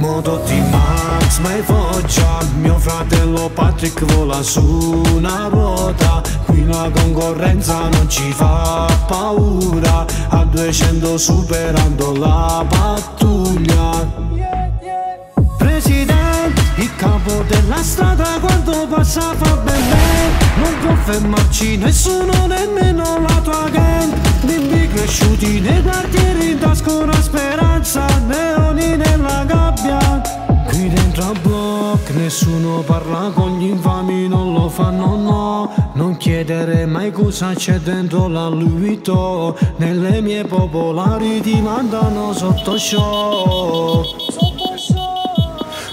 Moto di Max, ma è Foggia. Mio fratello Patrick vola su una ruota. Qui la concorrenza non ci fa paura. A 200 superando la pattuglia. Presidente, il capo della strada quando passa fa bene. Non può fermarci nessuno, nemmeno la tua gang. Bimbi cresciuti nei quartieri in tasca una speranza. Neoni nella gabbia. Qui dentro a block nessuno parla con gli infami, non lo fanno no. Non chiedere mai cosa c'è dentro la Louis Vuitton. Nelle mie popolari ti mandano sotto show.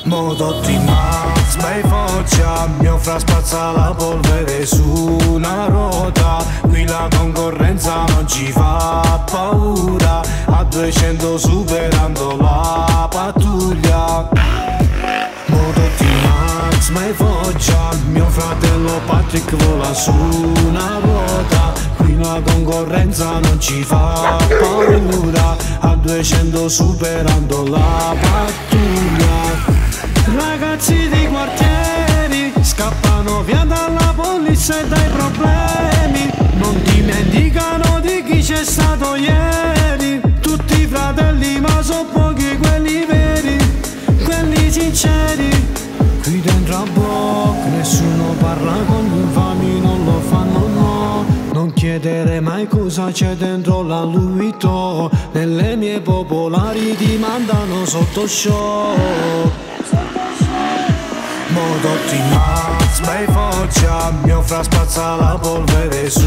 Moto di Max, bei Foggia. Mio fra spazza la polvere su una ruota. Qui la concorrenza non ci fa paura. A 200 superando la pattuglia. Moto di Max, bei Foggia. Mio fratello Patrick vola su una ruota. Qui la concorrenza non ci fa paura. A 200 superando la pattuglia. Ragazzi di quartieri scappano via dalla polizia e dai problemi. Non dimenticano di chi c'è stato ieri. Tutti fratelli ma sono pochi quelli veri, quelli sinceri. Qui dentro a block nessuno parla con gli infami, non lo fanno no. Non chiedere mai cosa c'è dentro la Louis Vuitton. Nelle mie popolari ti mandano sotto show. Moto di Max, bei Foggia. Mio fra spazza la polvere su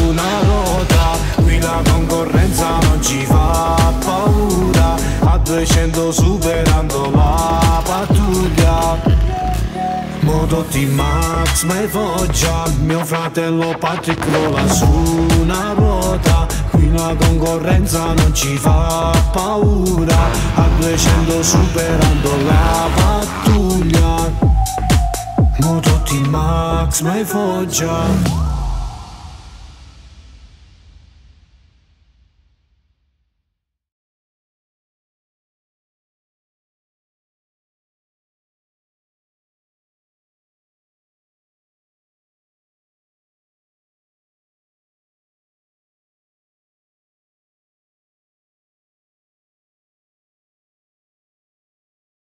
una ruota. Qui la concorrenza non ci fa paura. A 200 superando la pattuglia. Moto di Max, bei Foggia. Mio fratello Patrick vola su una ruota. Qui la concorrenza non ci fa paura. A 200 superando la pattuglia. Moto di Max, ma è Foggia.